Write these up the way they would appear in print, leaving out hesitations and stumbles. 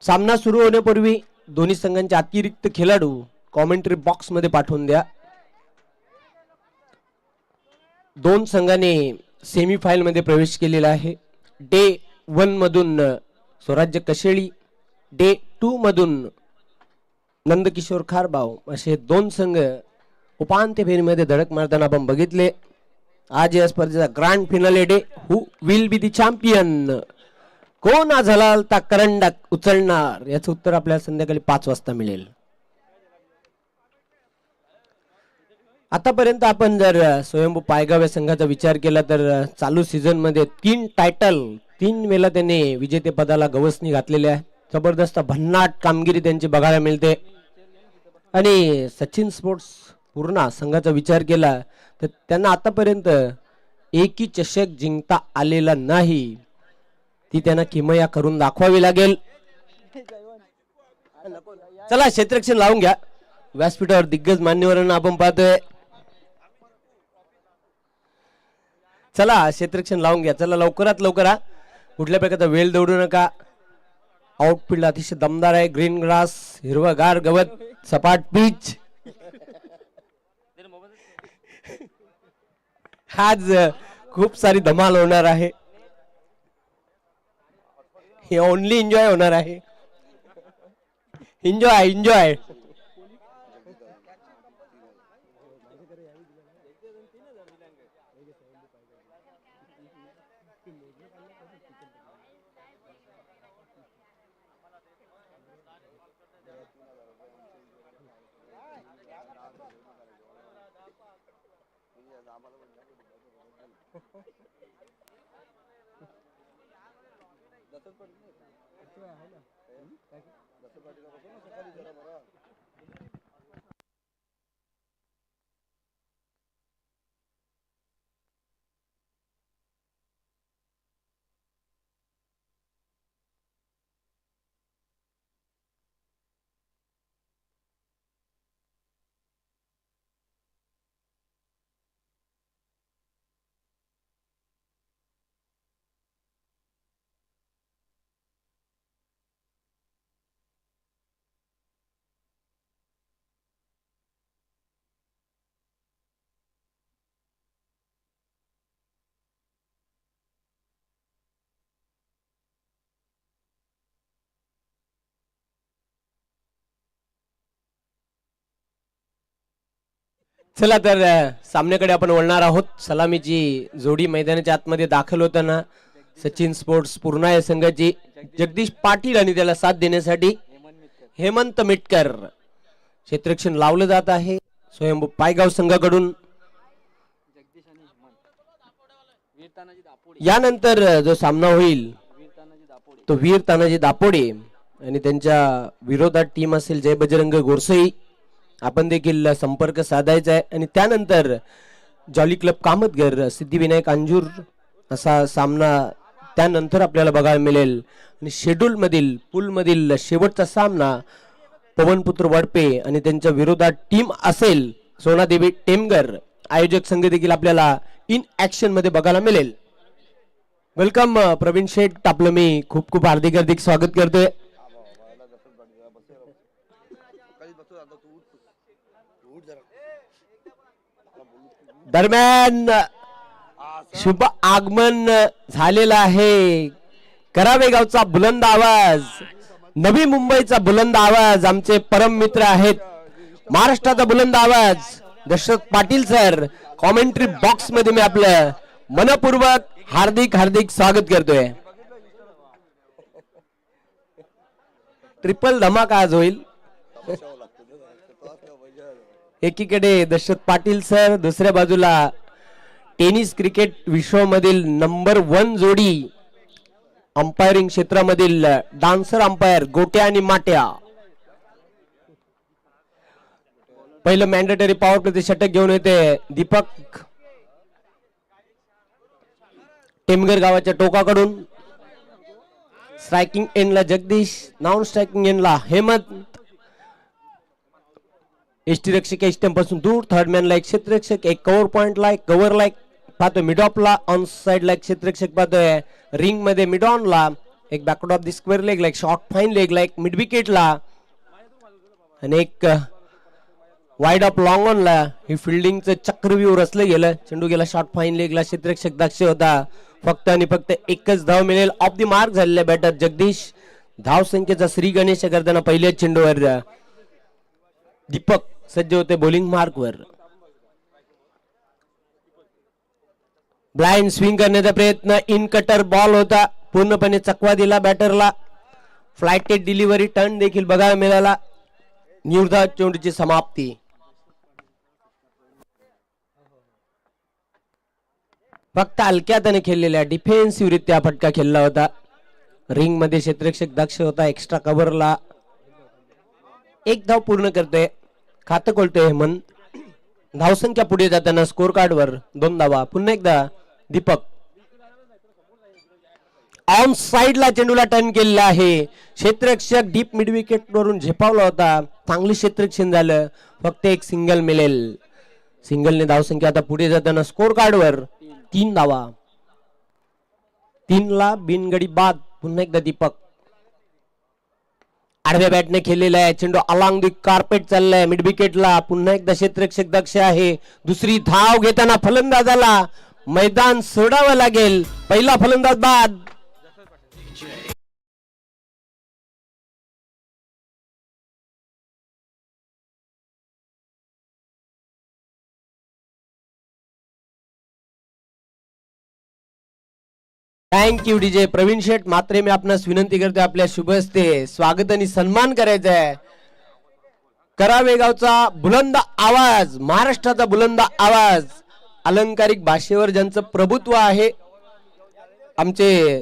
सामना सुरू होण्यापूर्वी दोन्ही संघांचे अतिरिक्त खेळाडू कॉमेंट्री बॉक्स मध्ये पाठवून द्या. दोन संघाने सेमीफायनल मध्ये प्रवेश केलेला आहे. डे 1 मधून स्वराज्य कशेळी, डे 2 मधून नंदकिशोर खारबाव असे दोन संघ उपांत्य फेरीमध्ये धडक मारताना आपण बघितले. आज या स्पर्धेचा grand finale day. Who will be the champion? कोण आज हलालता करंडा उचलणार? याचं उत्तर आपल्याला संध्याकाळी 5 वाजता मिळेल. आतापर्यंत आपण जर स्वयंभू पायगाव या संघाचा विचार केला तर चालू सीझन मध्ये 3 टायटल 3 वेळा त्यांनी विजेतेपदाला गवसणी घातलेले आहे. जबरदस्त भन्नाट कामगिरी त्यांची बघायला मिळते. आणि सचिन स्पोर्ट्स पूर्ण संघाचा विचार केला तर त्यांना आतापर्यंत एकही चषक जिंकता आलेला नाही. ती त्यांना किमया करून दाखवावी लागेल. चला क्षेत्ररक्षण लावून घ्या. व्यासपीठावर दिग्गज मान्यवरांना आपण पाहतोय. चला क्षेत्ररक्षण लावून घ्या. चला लवकरात लवकर. कुठल्या प्रकारचा वेळ दौडू नका. आउटफील्ड अतिशय दमदार आहे. ग्रीन ग्रास, हिरवगार गवत, सपाट पिच. आज खूप सारी धमाल होणार आहे. हे ओनली एन्जॉय होणार आहे. Enjoy enjoy. चला तर सामन्याकडे आपण वळणार आहोत. सलामीची जोडी मैदानाच्या आतमध्ये दाखल होताना सचिन स्पोर्ट्स पूर्णा या संघाची जगदीश पाटील आणि त्याला साथ देण्यासाठी हेमंत मिटकर. क्षेत्ररक्षण लावलं जात आहे स्वयंभू पायगाव संघाकडून. यानंतर जो सामना होईल तो वीर तानाजी दापोडे आणि त्यांच्या विरोधात टीम असेल जय बजरंग गोरसई. आपण देखील संपर्क साधायचा आहे. आणि त्यानंतर जॉली क्लब कामतगर सिद्धिविनायक अंजूर असा सामना त्यानंतर आपल्याला बघायला मिळेल. आणि शेड्यूल मधील पूल मधील शेवटचा सामना पवनपुत्र वडपे आणि त्यांच्या विरोधात टीम असेल सोनादेवी टेमगर. आयोजक संघ देखील आपल्याला इन ऍक्शन मध्ये बघायला मिळेल. वेलकम प्रवीण शेठ, आपलं मी खूप खूप हार्दिक हार्दिक स्वागत करतोय. दरम्यान शुभ आगमन झालेलं आहे. करावे गावचा बुलंद आवाज, नवी मुंबईचा बुलंद आवाज, आमचे परम मित्र आहेत. महाराष्ट्राचा बुलंद आवाज Dashrath Patil sir. Commentary box मध्ये मी आपलं मनपूर्वक हार्दिक हार्दिक स्वागत करतोय. ट्रिपल धमाका आज होईल. एकीकडे दशरथ पाटील सर, दुसऱ्या बाजूला टेनिस क्रिकेट विश्वामधील नंबर 1 जोडी अंपायरिंग क्षेत्रामधील डान्सर अंपायर गोट्या आणि माट्या. पहिलं मॅन्डेटरी पॉवर प्ले षटक घेऊन येते दीपक टेमगर गावाच्या टोकाकडून. स्ट्रायकिंग एंडला जगदीश, नॉन स्ट्रायकिंग एंडला हेमंत. यष्टीरक्षक स्टंप पासून दूर. थर्ड मॅनला एक क्षेत्ररक्षक, एक कव्हर पॉइंटला, एक कव्हरला, एक पाहतोय मिड ऑफला. ऑन साइडला एक क्षेत्ररक्षक पाहतोय रिंग मध्ये मिड ऑनला. एक बॅकवर्ड ऑफ द स्क्वेअर लेगला, एक शॉर्ट फाईन लेगला, एक मिड विकेटला आणि एक वाईड ऑफ लॉंग ऑनला. ही फिल्डिंगचं चक्रव्यूह रचलं गेलं. चेंडू गेला शॉर्ट फाईन लेगला. क्षेत्ररक्षक दक्ष होता. फक्त आणि फक्त एकच धाव मिळेल. ऑफ द मार्क झालेले बॅटर जगदीश. धाव संख्येचा श्री गणेश करताना पहिल्याच चेंडूवर दीपक सज्ज होते बॉलिंग मार्कवर. ब्लाइंड स्विंग करण्याचा प्रयत्न. इन कटर बॉल होता. पूर्णपणे चकवा दिला बॅटरला. फ्लायटेड डिलिव्हरी टर्न देखील बघायला मिळाला. निर्धाव चेंडूची समाप्ती. फक्त हलक्यात खेळलेल्या डिफेन्सिव्ह रित्या फटका खेळला होता. रिंग मध्ये क्षेत्ररक्षक दक्ष होता. एक्स्ट्रा कव्हरला एक धाव पूर्ण करतोय. खातं खोलतोय हेमंत. धावसंख्या पुढे जाताना स्कोर कार्ड वर 2 धावा. पुन्हा एकदा दीपक. ऑन साइडला चेंडूला टर्न केलेला आहे. क्षेत्ररक्षक डीप मिड विकेट वरून झेपावला होता. चांगली क्षेत्ररक्षण झालं. फक्त एक सिंगल मिळेल. सिंगलने धावसंख्या आता पुढे जाताना स्कोर कार्ड वर 3 धावा. 3 ला बिनगडी बाद. पुन्हा एकदा दीपक. आडव्या बॅटने खेळलेला आहे. चेंडू अलॉंग दी कार्पेट चाललाय मिड विकेटला. पुन्हा एकदा क्षेत्ररक्षक दक्ष आहे. दुसरी धाव घेताना फलंदाजाला मैदान सोडावं लागेल. पहिला फलंदाज बाद. थँक्यू डीजे प्रवीण शेठ मात्रे. मी आपणास विनंती करते आपल्या शुभ हस्ते स्वागत आणि सन्मान करायचा आहे. करावेगावचा बुलंद आवाज, महाराष्ट्राचा बुलंद आवाज, अलंकारिक भाषेवर ज्यांचं प्रभुत्व आहे आमचे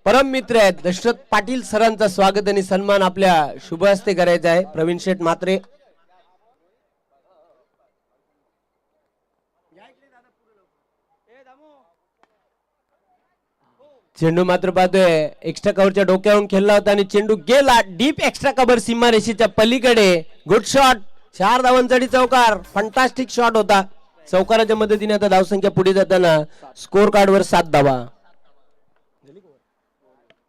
परम मित्र आहेत दशरथ पाटील सरांचा स्वागत आणि सन्मान आपल्या शुभ हस्ते करायचा आहे. प्रवीण शेठ मात्रे. चेंडू मात्र पाहतोय एक्स्ट्रा कव्हरच्या डोक्यावरून खेळला होता आणि चेंडू गेला डीप एक्स्ट्रा कव्हर सीमारेषेच्या पलीकडे. Good shot. 4 धावांसाठी चौकार. फंटास्टिक शॉट होता. चौकाराच्या मदतीने आता धावसंख्या पुढे जाताना स्कोर कार्ड वर 7 धावा.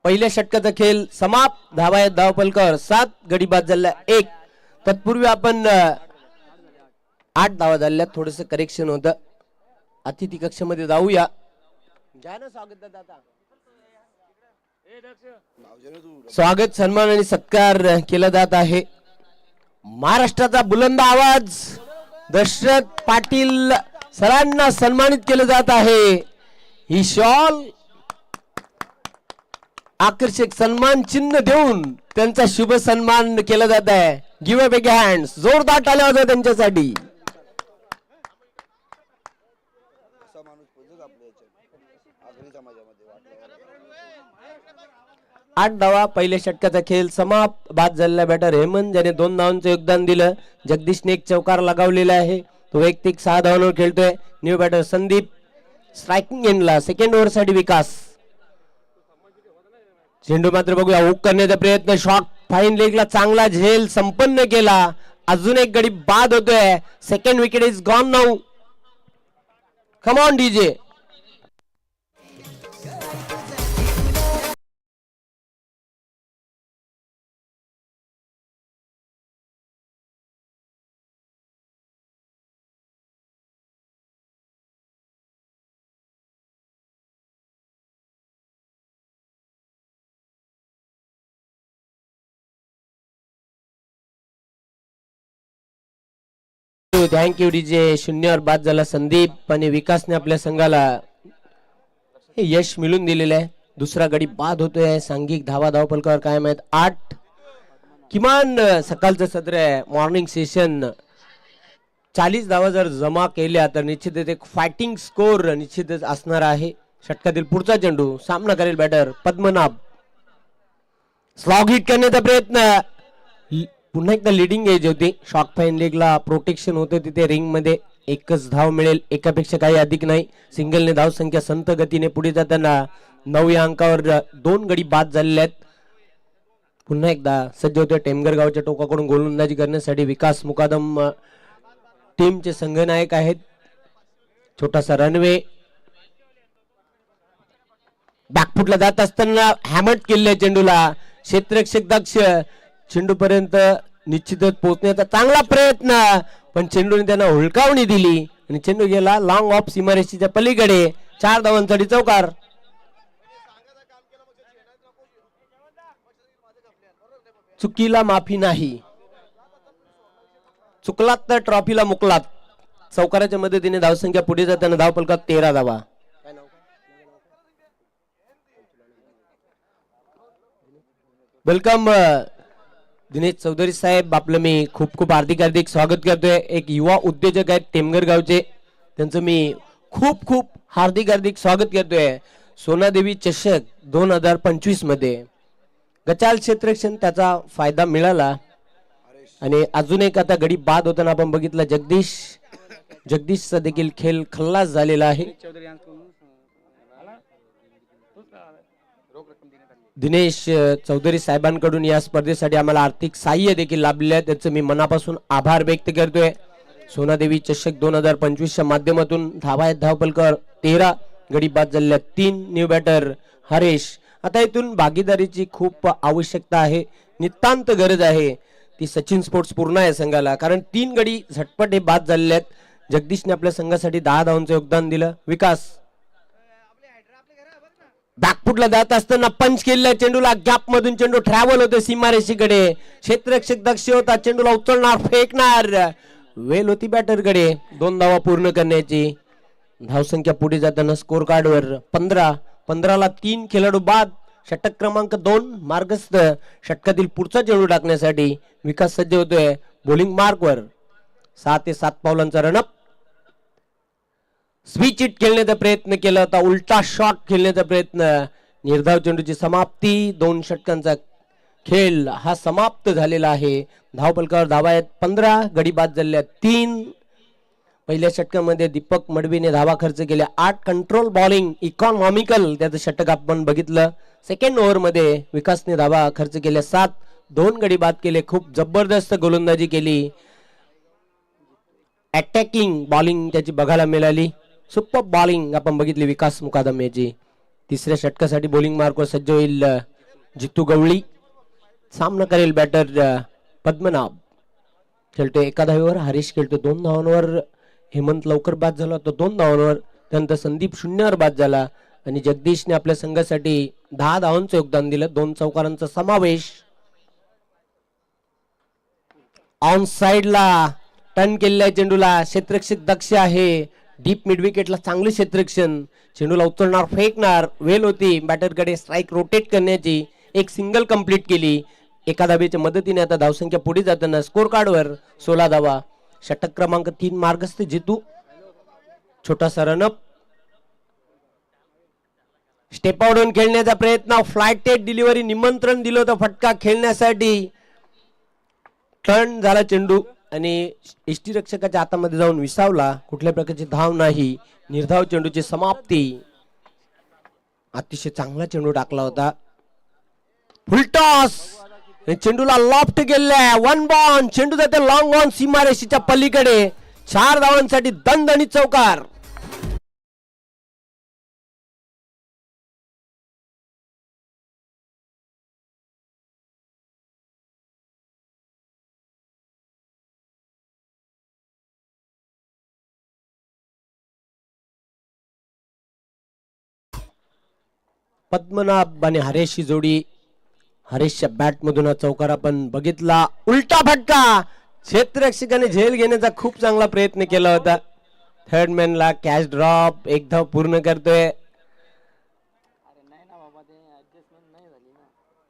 पहिल्या षटकाचा खेळ समाप्त. धावा आहेत धावफलकावर 7. गडी बाद झाला 1. तत्पूर्वी आपण 8 धावा झाल्या. थोडस करेक्शन होतं. अतिथी कक्षामध्ये जाऊया. स्वागत सन्मान आणि सत्कार केला जात आहे. महाराष्ट्राचा बुलंद आवाज दशरथ पाटील सरांना सन्मानित केलं जात आहे. ही शॉल आकर्षक सन्मान चिन्ह देऊन त्यांचा शुभ सन्मान केला जात आहे. Give a big hands. जोरदार टाळ्या वाजवा त्यांच्यासाठी. 8 धावा. पहिल्या षटकाचा खेळ समाप्त. बाद झालेला बॅटर हेमंत ज्याने 2 धावांचं योगदान दिलं. जगदीशने एक चौकार लगावलेला आहे. तो वैयक्तिक 6 धावांवर खेळतोय. न्यू बॅटर संदीप स्ट्रायकिंग एंडला. सेकंड ओव्हर साठी विकास. चेंडू मात्र बघूया हुक करण्याचा प्रयत्न. शॉट फाईन लेगला चांगला झेल संपन्न केला. अजून एक गडी बाद होतोय. Second wicket is gone now. Come on DJ. Thank you DJ. 0वर बाद झाला संदीप आणि विकासने आपल्या संघाला हे यश मिळून दिलेलं आहे. दुसरा गडी बाद होतोय. सांघिक धावा धावफलकावर कायम आहेत 8. किमान सकाळचं सत्र आहे मॉर्निंग सेशन. 40 धावा जर जमा केल्या तर निश्चितच एक फायटिंग स्कोर निश्चितच असणार आहे. षटकातील पुढचा चेंडू सामना करेल बॅटर पद्मनाभ. स्लॉग हिट करण्याचा प्रयत्न. पुन्हा एकदा लिडिंग एज होती. शॉर्ट फाईन लेगला प्रोटेक्शन होते तिथे. रिंग मध्ये एकच धाव मिळेल. एकापेक्षा काही अधिक नाही. सिंगलने धाव संख्या संत गतीने पुढे जाताना 9 या अंकावर 2 गडी बाद झालेले आहेत. पुन्हा एकदा सज्ज होते टेमगर गावच्या टोकाकडून गोलंदाजी करण्यासाठी विकास मुकादम टीमचे संघनायक आहेत. छोटासा रनवे. बॅकफुटला जात असताना हॅमट केले चेंडूला. क्षेत्ररक्षक दक्ष चेंडू पर्यंत निश्चितच पोहोचण्याचा चांगला प्रयत्न, पण चेंडूने त्यांना हुलकावणी दिली आणि चेंडू गेला लॉंग ऑफ सीमारेषेच्या पलीकडे. 4 धावांसाठी चौकार. चुकीला माफी नाही, चुकलात तर ट्रॉफीला मुकलात. चौकाराच्या मदतीने धावसंख्या पुढे जाताना धावफलकात 13 धावा. वेलकम दिनेश चौधरी साहेब, आपलं मी खूप खूप हार्दिक स्वागत करतोय. एक युवा उद्योजक आहेत टेमगर गावचे, त्यांचं मी खूप खूप हार्दिक स्वागत करतोय. सोनादेवी चषक 2025 मध्ये गचाल क्षेत्ररक्षण त्याचा फायदा मिळाला आणि अजून एक आता गडी बाद होताना आपण बघितलं. जगदीशचा देखील खेळ खल्लास झालेला आहे. दिनेश चौधरी साहेबांकडून या स्पर्धेसाठी आम्हाला आर्थिक सहाय्य देखील लाभलेले आहे, त्याचं मी मनापासून आभार व्यक्त करतोय. सोनादेवी चषक 2025 च्या माध्यमातून धावा आहेत धावपलकर 13, गडी बाद झालेल्या 3. New batter Haresh. आता इथून भागीदारीची खूप आवश्यकता आहे, नितांत गरज आहे. ती सचिन स्पोर्ट्स पूर्ण आहे संघाला, कारण 3 गडी झटपट हे बाद झालेले आहेत. जगदीशने आपल्या संघासाठी 10 धावांचं योगदान दिलं. विकास बॅकफुटला जात असताना पंच केलेल्या चेंडूला गॅप मधून चेंडू ट्रॅव्हल होते सीमारेषेकडे. क्षेत्ररक्षक दक्ष होता, चेंडूला उचलणार फेकणार, वेल होती बॅटरकडे. 2 धावा पूर्ण करण्याची. धावसंख्या पुढे जाताना स्कोर कार्डवर 15ला 3 खेळाडू बाद. षटक क्रमांक 2 मार्गस्थ. षटकातील पुढचा चेंडू टाकण्यासाठी विकास सज्ज होतोय बॉलिंग मार्कवर. 6 ते 7 पावलांचा रनअप. स्विच इट खेळण्याचा प्रयत्न केला होता, उलटा शॉट खेळण्याचा प्रयत्न. निर्धाव चेंडूची समाप्ती. 2 षटकांचा खेळ हा समाप्त झालेला आहे. धावफलकावर धावा आहेत 15, गडी बाद झालेल्या 3. पहिल्या षटकामध्ये दीपक मडवीने धावा खर्च केल्या 8. कंट्रोल बॉलिंग इकॉनॉमिकल त्याचं षटक आपण बघितलं. सेकंड ओव्हर मध्ये विकासने धावा खर्च केल्या 7, 2 गडी बाद केले. खूप जबरदस्त गोलंदाजी केली. अटॅकिंग बॉलिंग त्याची बघायला मिळाली. सुपर बॉलिंग आपण बघितली विकास मुकादम याची. तिसऱ्या षटकासाठी बॉलिंग मार्कवर सज्ज होईल जितू गवळी. सामना करेल बॅटर पद्मनाभ. खेळतोय 1 धावेवर. हरीश खेळतो 2 धावांवर. हेमंत लवकर बाद झाला होता 2 धावांवर. त्यानंतर संदीप 0वर बाद झाला आणि जगदीशने आपल्या संघासाठी 10 धावांचं योगदान दिलं. 2 चौकारांचा समावेश. ऑन साइडला टर्न केलेल्या चेंडूला क्षेत्ररक्षक दक्ष आहे. डीप मिड विकेटला चांगले क्षेत्ररक्षण. चेंडूला उचलणार फेकणार, वेल होती बॅटरकडे. स्ट्राईक रोटेट करण्याची. एक सिंगल कंप्लीट केली. 1 धावेच्या मदतीने आता धावसंख्या पुढे जाताना स्कोर कार्डवर 16 धावा. षटक क्रमांक 3 मार्गस्थ जितू. छोटासा रनअप. स्टेप आउट खेळण्याचा प्रयत्न. Flighted delivery. निमंत्रण दिलं होतं फटका खेळण्यासाठी. टर्न झाला चेंडू आणि यष्टीरक्षकाच्या हातामध्ये जाऊन विसावला. कुठल्या प्रकारची धाव नाही. निर्धाव चेंडूची समाप्ती. अतिशय चांगला चेंडू टाकला होता. फुलटॉस. चेंडूला लॉफ्ट गेलाय. 1 बॉल. चेंडू जाते लॉंग ऑन सीमारेषेच्या पलीकडे. 4 धावांसाठी दणदणीत चौकार. पद्मनाभ आणि हरेशची जोडी. हरेशच्या बॅट मधून हा चौकार आपण बघितला. उलटा फटका. क्षेत्ररक्षकाने झेल घेण्याचा खूप चांगला प्रयत्न केला होता. Third मॅनला catch drop. 1 धाव पूर्ण करतोय.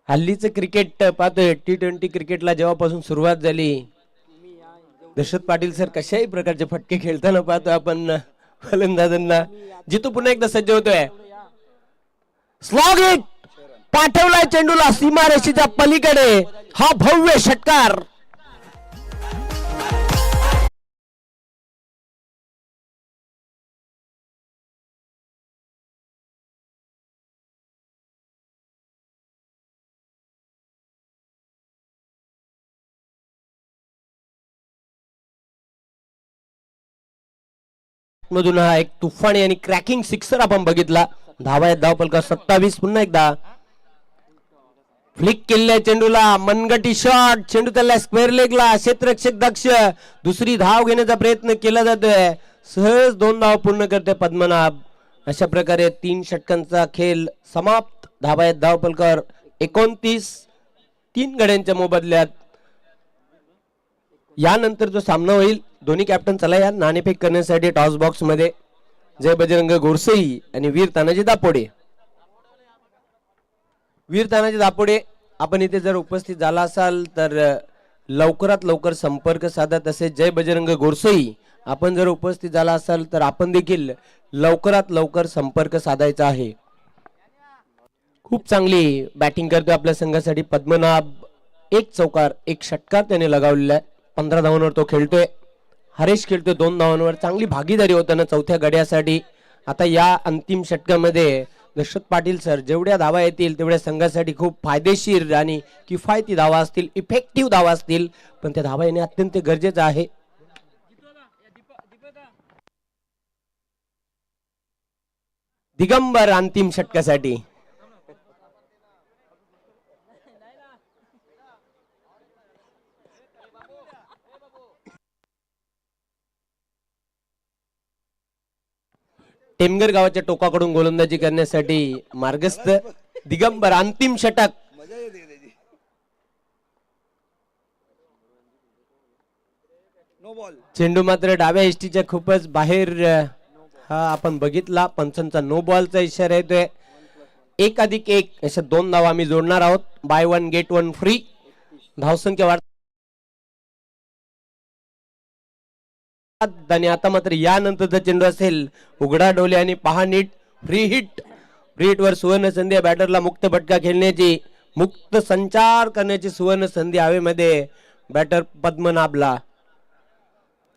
हल्लीचं क्रिकेट पाहतोय T20 क्रिकेटला जेव्हापासून सुरुवात झाली, दशरथ पाटील सर कशाही प्रकारचे फटके खेळताना पाहतो आपण फलंदाजांना. जितू पुन्हा एकदा सज्ज होतोय. Slog hit. पाठवलाय चेंडूला सीमारेषेच्या पलीकडे. हा भव्य षटकार. मधून हा एक तुफानी आणि क्रॅकिंग सिक्सर आपण बघितला. धावा आहेत धावपलका 27. पुन्हा एकदा फ्लिक केलेल्या चेंडूला मनगटी शॉट, चेंडू त्याला स्क्वेअर लेगला, क्षेत्ररक्षक दक्ष दुसरी धाव घेण्याचा प्रयत्न केला जातोय, सहज 2 धाव पूर्ण करते पद्मनाभ. अशा प्रकारे 3 षटकांचा खेळ समाप्त. धावा आहेत धावपलकर 29. 3 गड्यांच्या मोबदल्यात. यानंतर जो सामना होईल दोन्ही कॅप्टन चला या नाणेफेक करण्यासाठी टॉस बॉक्स मध्ये. जय बजरंग गोरसई आणि वीर तानाजी दापोडे. वीर तानाजी दापोडे आपण इथे जर उपस्थित झाला असाल तर लवकरात लवकर संपर्क साधा. तसेच जय बजरंग गोरसई आपण जर उपस्थित झाला असाल तर आपण देखील लवकरात लवकर संपर्क साधायचा आहे. खूप चांगली बॅटिंग करतोय आपल्या संघासाठी पद्मनाभ. 1 चौकार 1 षटकार त्याने लगावलेला आहे. 15 धावांवर तो खेळतोय. हरेश खेळतोय 2 धावांवर. चांगली भागीदारी होताना चौथ्या गड्यासाठी. आता या अंतिम षटकामध्ये दशरथ पाटील सर जेवढ्या धावा येतील तेवढ्या संघासाठी खूप फायदेशीर आणि किफायती धावा असतील, इफेक्टिव्ह धावा असतील, पण त्या धावा येणे अत्यंत गरजेचं आहे. दिगंबर अंतिम षटकासाठी. टेमगर गावाच्या टोकाकडून गोलंदाजी करण्यासाठी मार्गस्थ दिगंबर. अंतिम षटक. चेंडू मात्र डाव्या एसटीच्या खूपच बाहेर हा आपण बघितला. पंचांचा नो बॉलचा इशारा येतोय. 1+1 अशा 2 धावा आम्ही जोडणार आहोत. Buy 1 get 1 free. धावसंख्या वाढ. आणि आता मात्र यानंतरचा चेंडू असेल उघडा डोले आणि पहा नीट. Free hit. फ्री हिट वर सुवर्ण संधी. बॅटरला मुक्त फटका खेळण्याची, मुक्त संचार करण्याची सुवर्ण संधी हवेमध्ये बॅटर पद्मनाभला.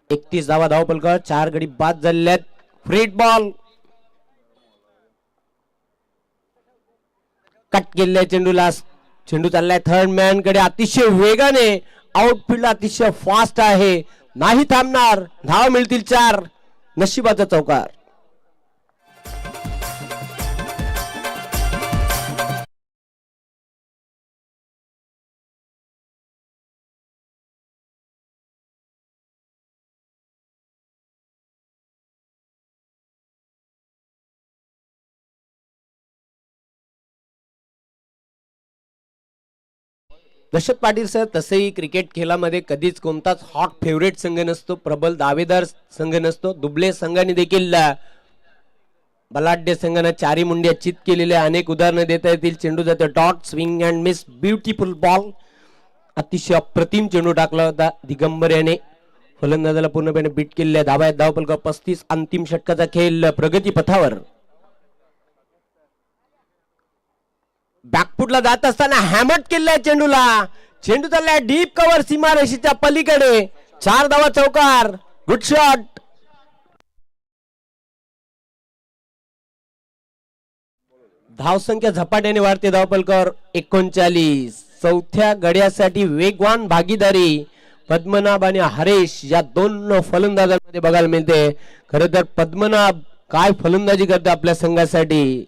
31 धावा धावपलका. 4 गडी बाद झालेल्या आहेत. Free hit ball. कट केलेल्या चेंडूला. चेंडू चाललाय थर्ड मॅन कडे अतिशय वेगाने. आउटफील्ड अतिशय फास्ट आहे, नाही थांबणार. धाव मिळतील 4. नशिबाचा चौकार. दशरथ पाटील सर, तसंही क्रिकेट खेळामध्ये कधीच कोणताच हॉट फेवरेट संघ नसतो, प्रबल दावेदार संघ नसतो. दुबळे संघाने देखील बलाढ्य संघाने 4 मुंड्या चित केलेल्या अनेक उदाहरणं देता येतील. चेंडू जातो dot, swing and miss, beautiful ball. अतिशय अप्रतिम चेंडू टाकला होता दिगंबर याने. फलंदाजाला पूर्णपणे बीट केलेल्या. धावा आहेत धावपलका 35. अंतिम षटकाचा खेळ प्रगती पथावर. बॅकफुटला जात असताना हॅमट केलेल्या चेंडूला. चेंडू चाललाय डीप कव्हर सीमारेषेच्या पलीकडे. 4 धावा चौकार. Good shot. धावसंख्या झपाट्याने वाढते. धावपलकर 39. चौथ्या गड्यासाठी वेगवान भागीदारी पद्मनाभ आणि हरेश या 2 फलंदाजांमध्ये बघायला मिळते. खरं तर पद्मनाभ काय फलंदाजी करते आपल्या संघासाठी.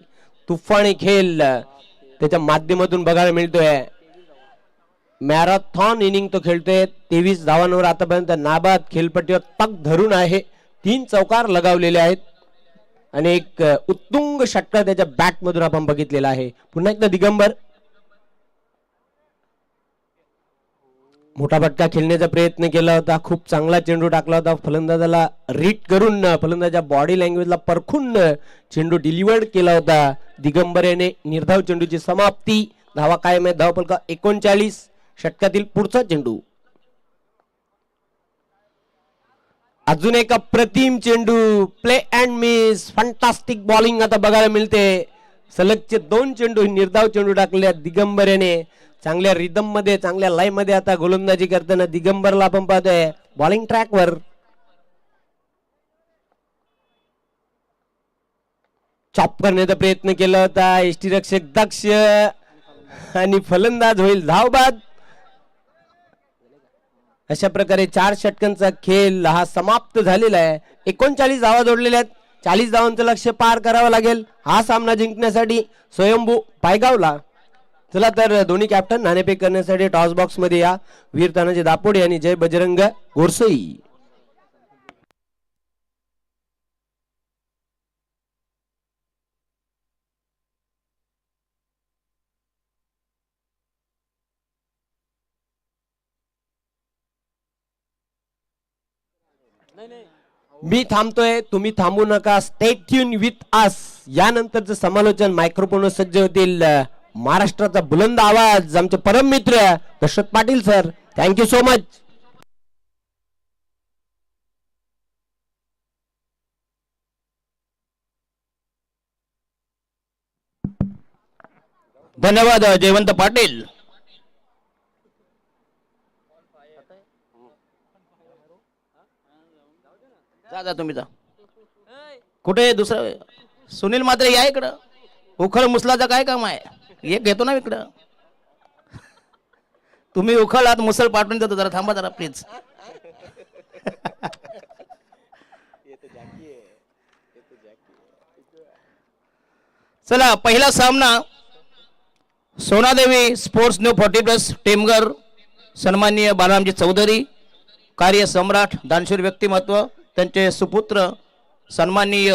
तुफानी खेळ त्याच्या माध्यमातून बघायला मिळतोय. मॅरेथॉन इनिंग तो खेळतोय. 23 धावांवर आतापर्यंत नाबाद खेळपट्टीवर तग धरून आहे. 3 चौकार लगावलेले आहेत आणि एक उत्तुंग षटकार त्याच्या बॅट मधून आपण बघितलेला आहे. पुन्हा एकदा दिगंबर मोठा फटका खेळण्याचा प्रयत्न केला होता. खूप चांगला चेंडू टाकला होता. फलंदाजाला रीड करून, फलंदाजाच्या बॉडी लँग्वेजला परखून चेंडू डिलिव्हर्ड केला होता दिगंबर याने. निर्धाव चेंडूची समाप्ती. धावा कायम आहे. धावपलका 39. षटकातील पुढचा चेंडू. अजून एक अप्रतिम चेंडू. Play and miss. Fantastic bowling आता बघायला मिळते. सलगचे 2 चेंडू निर्धाव चेंडू टाकले दिगंबर याने. चांगल्या रिदम मध्ये, चांगल्या लाईन मध्ये आता गोलंदाजी करताना दिगंबरला आपण पाहतोय बॉलिंग ट्रॅकवर. चॉप करण्याचा प्रयत्न केला होता यष्टीरक्षक दक्ष आणि फलंदाज होईल धावबाद. अशा प्रकारे 4 षटकांचा खेळ हा समाप्त झालेला आहे. 39 धावा जोडलेल्या आहेत. 40 धावांचं लक्ष्य पार करावं लागेल हा सामना जिंकण्यासाठी स्वयंभू पायगावला. चला तर दोन्ही कॅप्टन नाणेफेक करण्यासाठी टॉस बॉक्स मध्ये या. वीर तानाजी दापोडे आणि जय बजरंग गोरसई. मी थांबतोय, तुम्ही थांबू नका. Stay tune with us. यानंतरचं समालोचन मायक्रोफोन सज्ज होतील. महाराष्ट्राचा बुलंद आवाज आमचे परम मित्र Dashrath Patil sir. Thank you so much. धन्यवाद जयवंत पाटील. जा तुम्ही जा. कुठे दुसरं सुनील मात्रे या इकडं. उखळ मुसलाचं काय काम आहे? एक घेतो ना इकडं. तुम्ही उखळ आत मुसल पाठवून देतो. जरा थांबा जरा प्लीज. चला पहिला सामना सोनादेवी स्पोर्ट्स न्यू 40+ टेमगर सन्माननीय बालारामजी चौधरी कार्य सम्राट दानशूर व्यक्तिमत्व त्यांचे सुपुत्र सन्माननीय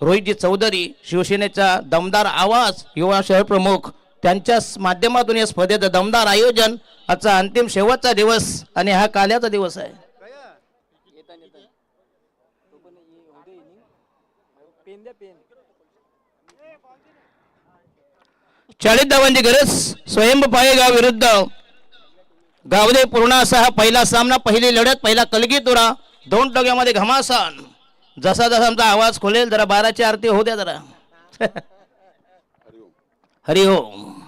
रोहितजी चौधरी शिवसेनेचा दमदार आवाज युवा शहर प्रमुख त्यांच्या माध्यमातून या स्पर्धेचं दमदार आयोजन. आजचा अंतिम शेवटचा दिवस आणि हा काल्याचा दिवस आहे. 40 धावांची गरज स्वयंभू पायगाव विरुद्ध गावदे पूर्ण असा हा पहिला सामना. पहिली लढत पहिला कलगी तुरा. 2 टोक्यामध्ये घमासान. जसा जसा आमचा आवाज खोलेल जरा 12ची आरती होऊ द्या जरा. हरिओम.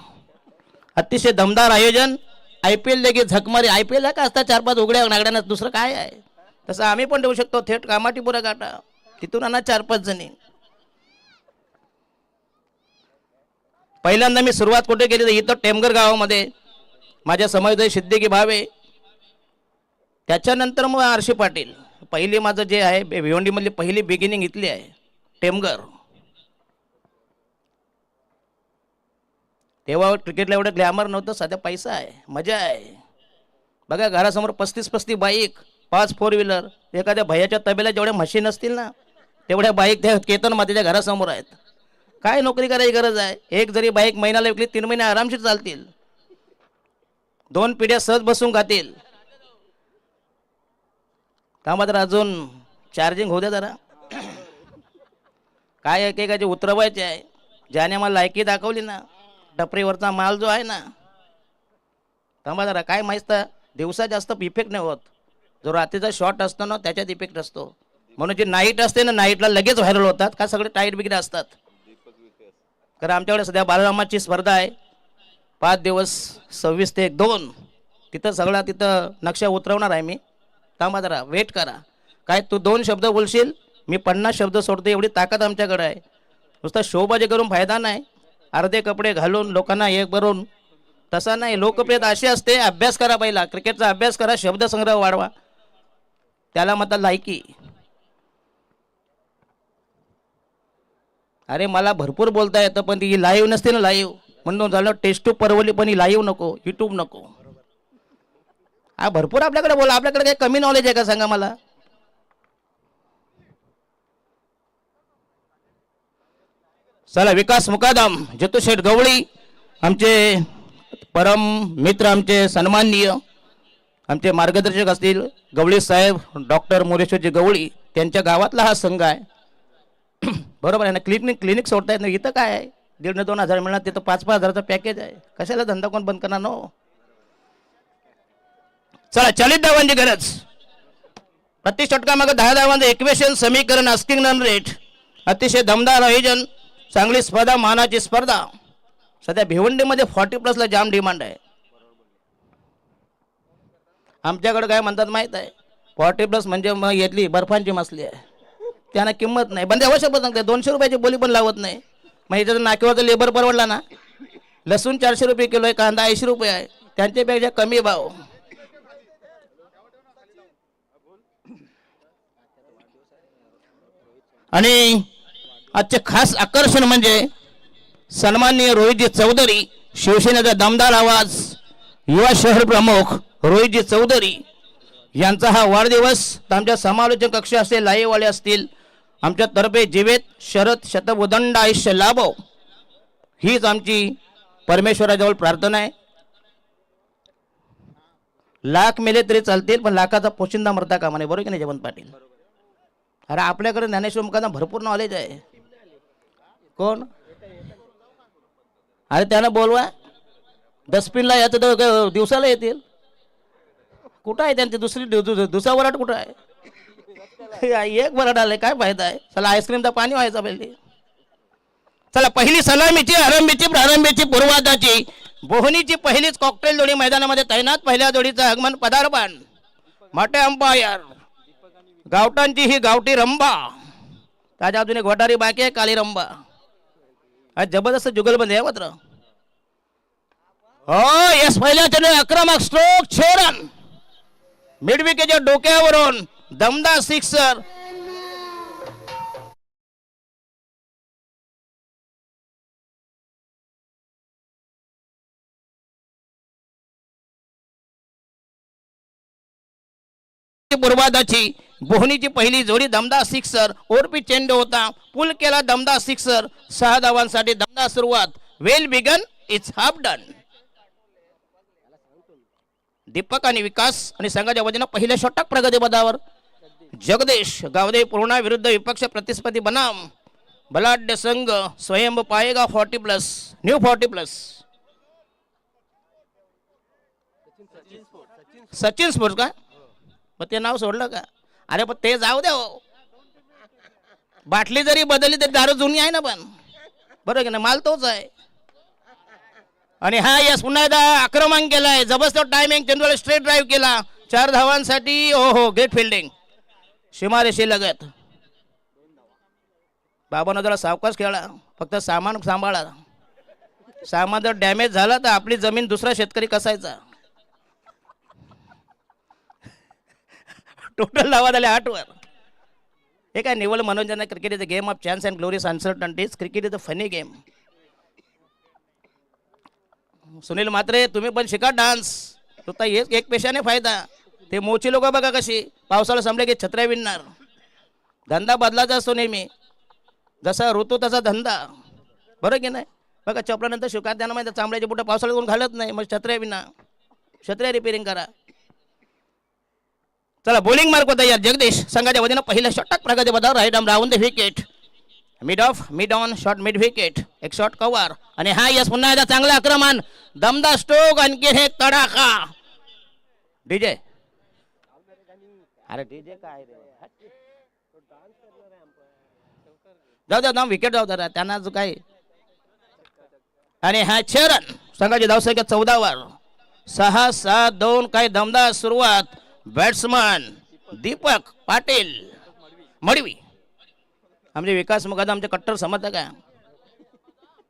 अतिशय दमदार आयोजन. IPL देखील झकमारी. IPL का असता 4-5 उघड्या नागड्यानं दुसरं काय आहे. तसं आम्ही पण देऊ शकतो थेट कामाटीपुरा गाठा. तिथून आणा 4-5 जणी. पहिल्यांदा मी सुरुवात कुठे केली तर इथं टेमगर गावामध्ये माझ्या समाजोदय सिद्दीकी भावे. त्याच्यानंतर मग आरशी पाटील. पहिली माझं जे आहे भिवंडी मधली पहिली बिगिनिंग इथली आहे टेमगर. तेव्हा क्रिकेटला एवढं ग्लॅमर नव्हतं. साध्या पैसा आहे मजा आहे. बघा घरासमोर 35-35 बाईक 5 4 व्हीलर. एखाद्या भैयाच्या तबेला जेवढ्या मशीन असतील ना तेवढ्या बाईक त्या केतन मातेच्या घरासमोर आहेत. काय नोकरी करायची गरज आहे. एक जरी बाईक महिन्याला विकली 3 महिने आरामशीर चालतील. 2 पिढ्या सहज बसून खातील. का मात्र अजून चार्जिंग होऊ द्या जरा. काय एकेकाचे उतरवायचे आहे. ज्याने मला लायकी दाखवली ना टपरीवरचा माल जो आहे ना थांबा जरा. काय माहित दिवसा जास्त इफेक्ट नाही होत. जो रात्रीचा शॉट असतो ना त्याच्यात इफेक्ट असतो. म्हणून जी नाईट असते ना नाईटला लगेच व्हायरल होतात. का सगळे टाईट बिगडे असतात. कारण आमच्याकडे सध्या बालरामाची स्पर्धा आहे 5 दिवस 26 ते 2. तिथं सगळा तिथं नक्षा उतरवणार आहे मी. थांबा जरा वेट करा. काय तू 2 शब्द बोलशील मी 50 शब्द सोडतो. एवढी ताकद आमच्याकडे आहे. नुसता शोबाजी करून फायदा नाही. अर्धे कपडे घालून लोकांना एक भरून तसा नाही. लोकप्रियता अशी असते. अभ्यास करा पहिला. क्रिकेटचा अभ्यास करा. शब्दसंग्रह वाढवा. त्याला म्हणतात लायकी. अरे मला भरपूर बोलता येतं पण ती लाईव्ह नसते ना लाईव्ह. म्हणून झालं टेस्ट टू परवली पण ही लाईव्ह नको युट्यूब नको. हा भरपूर आपल्याकडे बोला. आपल्याकडे काही कमी नॉलेज आहे का सांगा मला. चला विकास मुकादम जतुशेठ गवळी आमचे परम मित्र आमचे सन्माननीय आमचे मार्गदर्शक असतील गवळी साहेब डॉक्टर मोरेश्वरजी गवळी त्यांच्या गावातला हा संघ आहे. बरोबर आहे ना. क्लिनिक सोडता येत नाही. इथं काय आहे 1,500-2 हजार मिळणार. तिथं 5-5 हजाराचं पॅकेज आहे. कशाला धंदा कोण बंद करणार नो. चला 40 धावांची गरज. प्रति षटकामागे 10 धावांचं इक्वेशन समीकरण आस्किंग रन रेट. अतिशय दमदार आयोजन. चांगली स्पर्धा मानाची स्पर्धा. सध्या भिवंडीमध्ये 40+ जाम डिमांड आहे. आमच्याकडे काय म्हणतात माहित आहे 40+ म्हणजे मग येतली बर्फांची मसली आहे. त्यांना किंमत नाही. बंदे अवश्य पण सांगते 200 रुपयाची बोली पण लावत नाही. मग ह्याच्यात नाकेवरचा लेबर परवडला ना. लसूण 400 रुपये किलो आहे. कांदा 80 रुपये आहे. त्यांच्यापेक्षा कमी भाव. आणि आजचे खास आकर्षण म्हणजे सन्माननीय रोहितजी चौधरी, शिवसेनेचा दमदार आवाज, युवा शहर प्रमुख रोहितजी चौधरी यांचा हा वाढदिवस. तर आमच्या समालोचन कक्ष असतील, लाईव्हवाले असतील, आमच्या तर्फे जीवेत शरद शतउदंड आयुष्य लाभो हीच आमची परमेश्वराजवळ प्रार्थना आहे. लाख मेले तरी चालतील, पण लाखाचा पोशिंदा मरता कामा नये. बरोबर की नाही जयवंत पाटील? अरे आपल्याकडे ज्ञानेश्वर मुखांना भरपूर नॉलेज आहे. कोण? अरे त्यांना बोलवा, डस्टबिनला याचं तर दिवसाला येतील. कुठं आहे त्यांची दुसरा वराट कुठं आहे? एक वराट आलंय, काय फायदा आहे? चला आईस्क्रीमचा पाणी व्हायचा पहिले. चला पहिली सलामीची, आरंभीची, प्रारंभीची, पूर्वाधाची, बोहनीची पहिलीच कॉकटेल जोडी मैदानामध्ये तैनात. पहिल्या जोडीचं आगमन, पदार्पण, मोठे अंपायर, गावठांची ही गावठी रंबा. त्याच्या अजून एक वटारी बाकी आहे, काली रंबा. आज जबरदस्त जुगलबंदी आहे मात्र. हो यस, पहिल्या चेंडू आक्रमक स्ट्रोक, 6 रन. मिडविकेच्या डोक्यावरून दमदार सिक्सर. पूर्वाधाची बोहनीची पहिली जोडी दमदार सिक्सर. ओरपी चेंडू होता, पुल केला दमदार सिक्सर. 6 धावांसाठी दमदार सुरुवात. Well begun, it's half done. Deepak आणि विकास आणि संघाच्या वतीनं पहिल्या षटक प्रगतीपदावर. जगदीश गावदे पूर्णा विरुद्ध विपक्ष प्रतिस्पर्धी बनाम बलाढ्य संघ स्वयं पाएगा 40+, न्यू 40+. सचिन स्पोर्ट्स का? मग ते नाव सोडलं का? अरे पण ते जाऊ द्या हो. बाटली जरी बदलली तरी दारू जुनी आहे ना, पण बरोबर की नाही? माल तोच आहे. आणि हा यस पुन्हा एकदा आक्रमण केलाय, जबरदस्त टायमिंग, चेंडूला स्ट्रेट ड्राईव्ह केला 4 धावांसाठी. ओहो, ग्रेट फिल्डिंग. सीमारेषे लगत. बाबांना जरा सावकाश खेळा, फक्त सामान सांभाळा. सामान जर डॅमेज झाला तर आपली जमीन दुसरा शेतकरी कसायचा. टोटल धावा झाले 8 वर. हे काय निवड मनोरंजन? Cricket is a game of chance and glorious uncertainties. Cricket is a funny game. Sunil Mhatre, तुम्ही पण शिका डान्स. तो एक पेशाने फायदा. ते मोची लोक बघा कशी पावसाळा संपले की छत्र्या विणणार. धंदा बदलाचा असतो नेहमी, जसा ऋतू तसा धंदा. बरोबर की नाही? बघा चपल्यानंतर शिवकार त्यांना माहिती, चांबड्याचे बुटं पावसाळ्यात कोण घालत नाही. मग छत्र्या विणा, छत्र्या रिपेअरिंग करा. चला बॉलिंग मार्क होता यार. जगदीश संघाच्या वतीनं पहिलं षटक प्रगतीपदावर. Right arm round the wicket, mid off, mid on, shot mid wicket, एक शॉट कव्हर. आणि हा यस पुन्हा एकदा चांगलं आक्रमण, दमदार स्ट्रोक, आणखी हे तडाखा. डीजे, अरे डीजे काय रे? जाऊ द्या, विकेट जाऊ द्या त्यांना जो काय. आणि हा 6 रन. संघाची धावसंख्या 14 वर. 6-7-2. काय दमदार सुरुवात. बॅट्समन दीपक पाटील मडवी, आमचे विकास मुकादम, आमचे कट्टर समर्थक आहे.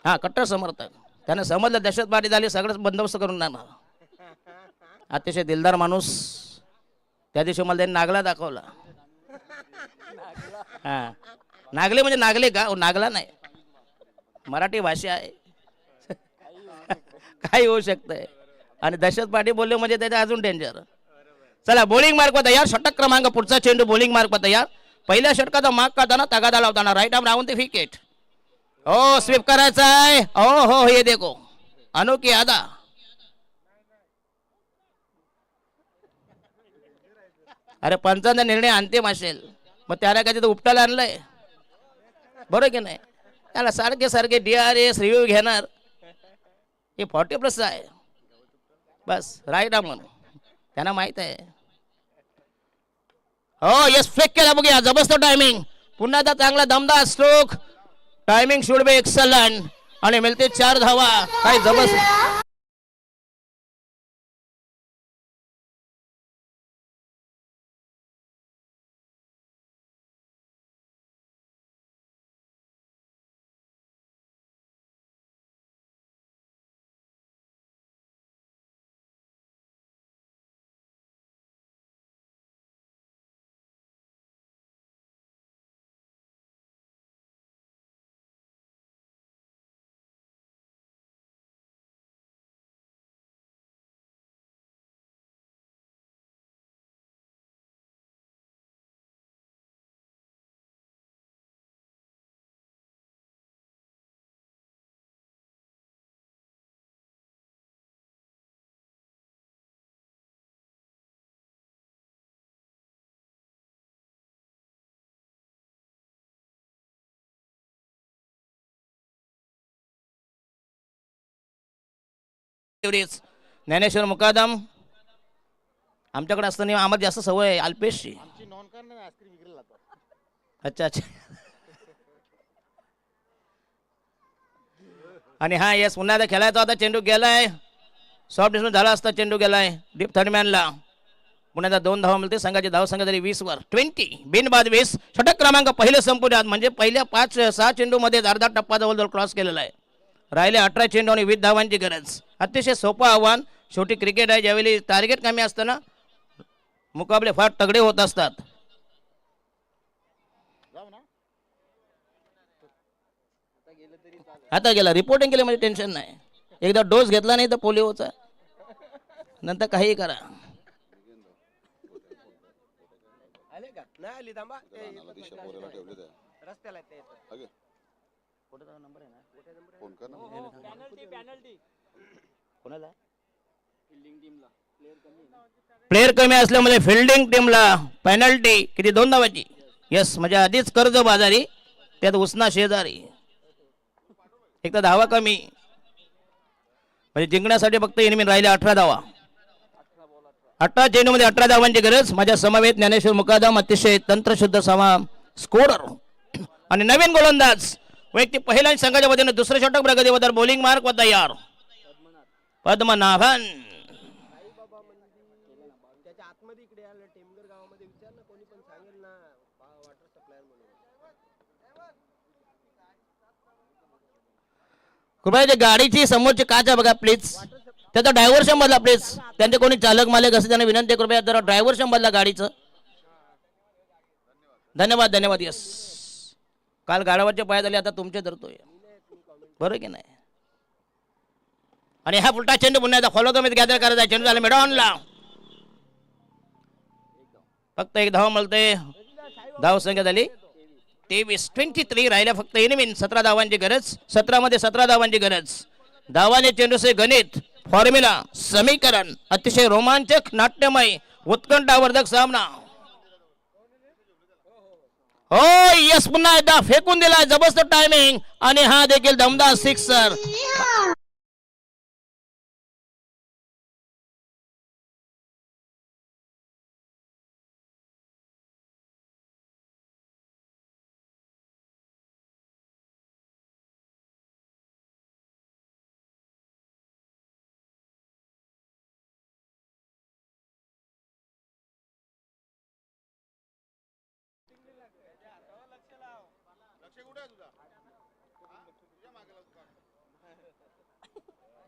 हा कट्टर समर्थक. त्यानं समजलं दहशतवादी झाली, सगळंच बंदोबस्त करून जाणार. अतिशय दिलदार माणूस. त्या दिवशी मला त्यांनी नागला दाखवला. हा नागले म्हणजे नागले का? नागला नाही, मराठी भाषा आहे. काही होऊ शकतंय. आणि दहशतवादी बोलले म्हणजे त्याच्या अजून डेंजर. चला बॉलिंग मार्क वर तयार. षटक क्रमांक पुढचा चेंडू बॉलिंग मार्क वर तयार. पहिल्या षटकाचा मार्क काढताना तगादा लावताना right arm round the wicket. ओ स्वीप करायचा आहे. ओ हो हे देखो अनोखी आदा. अरे पंचांचा निर्णय अंतिम असेल, मग त्याला काय तिथं उपटायला आणलंय? बरोबर की नाही? त्याला सारखे सारखे DRS रिव्ह्यू घेणार. हे 40+ आहे बस. राईट आर्म म्हणून त्यांना माहित आहे. हो यस, फ्लेक केला बघूया. जबरदस्त टायमिंग, पुन्हा एकदा चांगला दमदार stroke. Timing should be excellent. आणि मिळते 4 धावा. काय जबरदस्त. एवढीच ज्ञानेश्वर मुकादम आमच्याकडे असताना आम्हाला जास्त सवय आहे अल्पेशची. अच्छा अच्छा. आणि हा येस पुन्हा एकदा खेळायचा होता, चेंडू गेलाय, सॉफ्ट डिस्मिस झाला असता, चेंडू गेलाय डीप थर्डमॅनला. पुन्हा एकदा 2 धावा मिळते, संघाची धाव संख्या झाली 20 वर 20 बिनबाद 20. षटक क्रमांक पहिले संपूर्ण म्हणजे पहिल्या 5-6 चेंडू मध्ये अर्धा टप्पा जवळ क्रॉस केलेला आहे. राहिले 18 चेंडू आणि 20 धावांची गरज. अतिशय सोपं आव्हान. शेवटी क्रिकेट आहे, ज्यावेळी टार्गेट कमी असतं ना मुकाबले फार तगडे होत असतात. आता गेला रिपोर्टिंग केलं म्हणजे टेन्शन नाही. एकदा डोस घेतला नाही तर पोलिओचा नंतर काही करा. प्लेअर कमी असल्यामुळे फिल्डिंग टीमला पेनल्टी किती 2 धावाची. यस म्हणजे आधीच कर्ज बाजारी त्यात उसना शेजारी. एक तर धावा कमी म्हणजे जिंकण्यासाठी फक्त इनिमिन राहिले 18 धावा. 18 चेंडू मध्ये 18 धावांची गरज. माझ्या समवेत ज्ञानेश्वर मुकादम अतिशय तंत्रशुद्ध स्कोरर आणि नवीन गोलंदाज वैयक्तिक पहिल्या संघाच्या वतीने दुसरे षटक प्रगतीबद्दल बॉलिंग मार्क व तयार पद्मनाभन. कृपया जे गाडीची समोरची काच आहे बघा प्लीज, त्याचा डायव्हर्शन बदला प्लीज. त्यांचे कोणी चालक मालक असे त्यांना विनंती कृपया जरा डायव्हर्शन बदला गाडीचं. धन्यवाद धन्यवाद. यस काल गाडावरचे पाय झाले, आता तुमचे धरतोय बरोबर की नाही. आणि हा उलटा चेंडू पुन्हा फॉलो तुम्ही गॅदर करायचा. चेंडू झाला मिडॉनला, फक्त 1 धाव मिळते. धाव संख्या झाली 23 23 राहिल्या फक्त इनिमिन. 17 धावांची गरज. 17 मध्ये 17 धावांची गरज. धावाने चेंडूचे गणित फॉर्म्युला समीकरण अतिशय रोमांचक नाट्यमय उत्कंठावर्धक सामना. हो यस पुन्हा एकदा फेकून दिला जबरदस्त टायमिंग आणि हा देखील दमदार सिक्सर.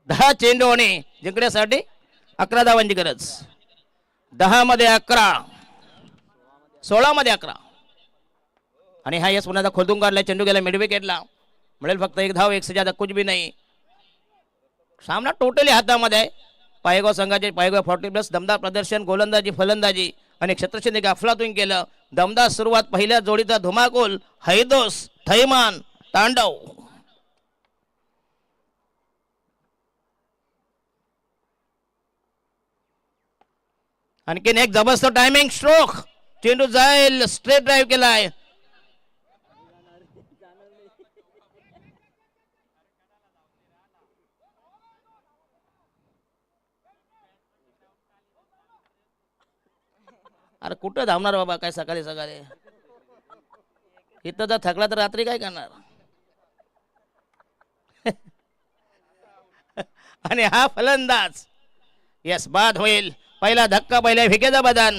दहा चेंडू आणि जिंकण्यासाठी 11 धावांची गरज. 10 मध्ये 11, 16 मध्ये 11. आणि हा यस पुन्हा खोदून काढला. चेंडू गेला मिड विकेटला. मिळेल फक्त 1 धाव. 1 से ज्यादा कुछ भी नाही. सामना टोटली हातामध्ये आहे. पायगाव संघाचे 40+ दमदार प्रदर्शन, गोलंदाजी फलंदाजी आणि क्षेत्रक्षेत्री अफलातून केलं. दमदार सुरुवात. पहिल्या जोडीचा धुमाकूल, हैदोस, थैमान, तांडव. आणखीन एक जबरदस्त टायमिंग स्ट्रोक. चेंडू जाईल, स्ट्रेट ड्राईव्ह केलाय. अरे कुठं धावणार बाबा काय सकाळी सकाळी. इथं जर थकला तर रात्री काय करणार. आणि हा फलंदाज यस बाद होईल. पहिला धक्का, पहिल्या विकेचा बदन.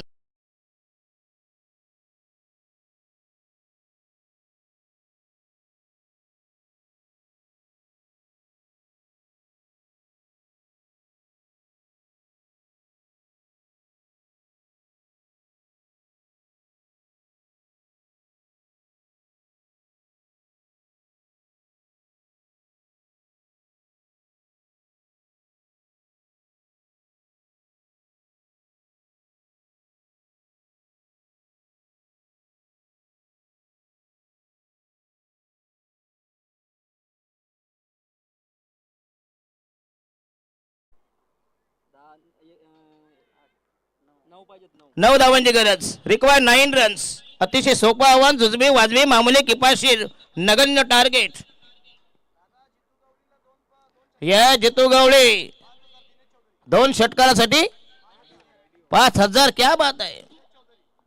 नऊ धावांची गरज. Required 9 runs. अतिशय सोपं आव्हान. जुजबी वाजवी मामुली किपाशीर नगण्य टार्गेट. या जितू गवळे 2 षटकारासाठी 5,000. क्या बात आहे.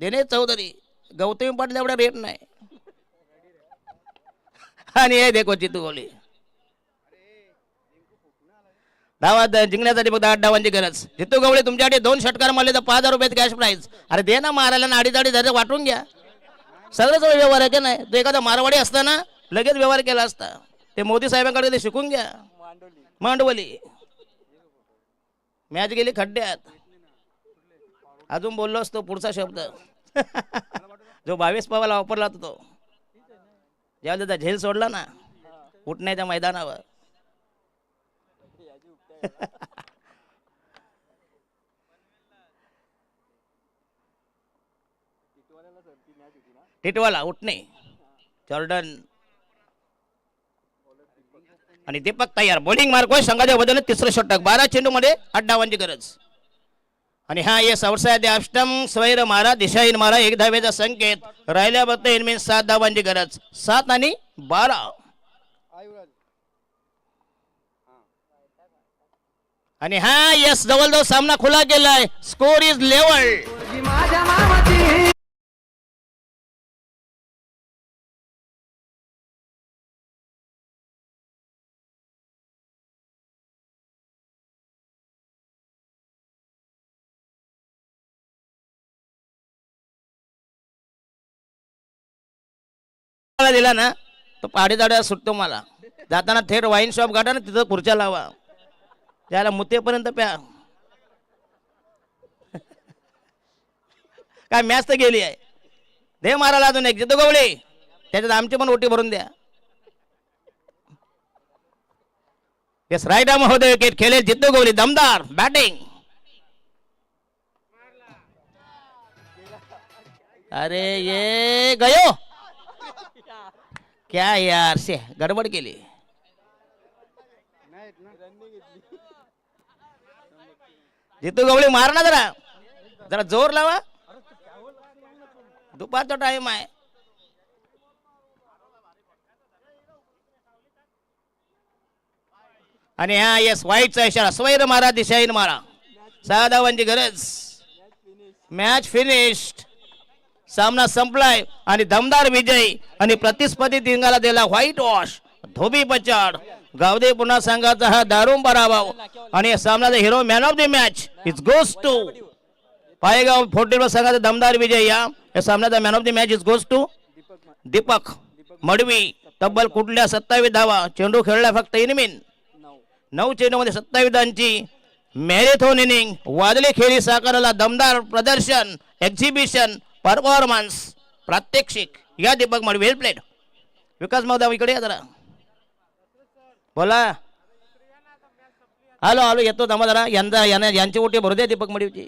दिनेश चौधरी, गौतमी पाटील एवढा रेट नाही. आणि हे देखो चितू गोली. धावा जिंकण्यासाठी फक्त 8 धावांची गरज. जितू गवळे तुमच्याकडे 2 षटकार मारले तर 5,000 रुपये कॅश प्राईज. अरे दे ना मारायला ना, 2.5 वाटून घ्या. सगळं सगळं व्यवहार आहे की नाही. तो एखादा मारवाडी असताना लगेच व्यवहार केला असता. ते मोदी साहेबांकडे ते शिकून घ्या. मांडवली मॅच गेली खड्ड्यात. अजून बोललो असतो पुढचा शब्द. जो 22 पवाला वापरला होता तो, ज्यावेळेला त्याचा झेल सोडला ना उठण्याच्या मैदानावर. टिटवाला उठणे. जॉर्डन आणि दीपक तयार. बॉलिंग मार्क संघाच्या बदल 3रं षटक. 12 चेंडू मध्ये 8 धावांची गरज. आणि हा येस अवसाय अष्टम स्वैर मारा दिशाहीन मारा 1 धावेचा संकेत. राहिल्या फक्त इनमीन 7 धावांची गरज. 7 आणि 12. आणि हा येस जवळजवळ सामना खुला केलाय. Score is level. दिला ना तो पाडीदाड्या सुटतो मला. जाताना थेट वाईन शॉप गाठा ना, तिथं खुर्च्या लावा. त्याला मुतेपर्यंत प्या. काय मॅच तर गेली आहे. दे मारायला अजून एक. जितू गवळी त्याच्यात आमची पण ओटी भरून द्या. येस राईट आर्म महोदय विकेट खेळेल जितू गवळी. दमदार बॅटिंग. अरे ये गयो क्या यार से गडबड केली. जितू गवळी मार ना जरा. जरा जोर लावा. दुपारचा टाइम आहे. आणि हा येस वाईटचा इशारा. स्वैर मारा दिशाहीन मारा. 6 धावांची गरज. Match finished. सामना संपलाय आणि दमदार विजय आणि प्रतिस्पर्धी टिंगाला दिला व्हाईट वॉश. धोबी पचाड. गावदे पुन्हा संघाचा हा दारुण पराभव आणि सामनाचा hero man of the match is goes to Paygaon 41 संघाचा दमदार विजय. या सामन्याचा man of the match is goes to Deepak Madavi. तब्बल कुठल्या 27 धावा. चेंडू खेळला फक्त इनमीन. 9 चेंडू मध्ये 27 धावांची मॅरेथॉन इनिंग. वादळी खेळी साकारला. दमदार प्रदर्शन, एक्झिबिशन, परफॉर्मन्स, प्रात्यक्षिक. या दीपक मडवी. वेल प्लेड. विकास महोदय इकडे या जरा. बोला. आलो आलो येतो. दमा जरा. यांची ओटी भरू द्या दीपक मडवीची.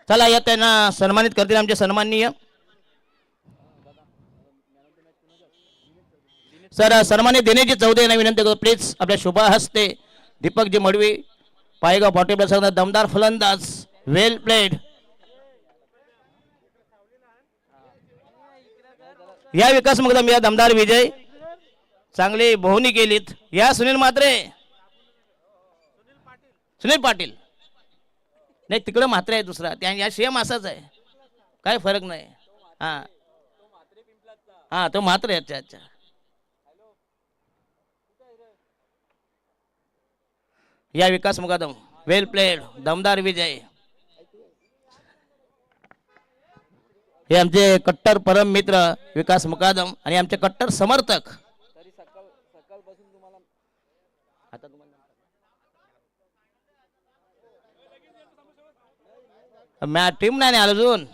चला या त्यांना सन्मानित करतील आमचे सन्माननीय सर. सन्मानित देण्याची चौधरी विनंती करतो प्लीज. आपल्या शुभ हस्ते दीपकजी मडवी पायगाव 41 संघाचा दमदार फलंदाज. वेल प्लेड. या विकास मुकदम या दमदार विजय. चांगली बोहणी केलीत. या सुनील म्हात्रे. सुनील पाटील नाही तिकडे म्हात्रे आहे दुसरा. त्या या सेम असाच आहे. काय फरक नाही. हा हा तो म्हात्रे. अच्छा अच्छा. या विकास मुकादम. वेल प्लेड. दमदार विजय. हे आमचे कट्टर परम मित्र विकास मुकादम आणि आमचे कट्टर समर्थक. मॅच टीम नाही आलो अजून.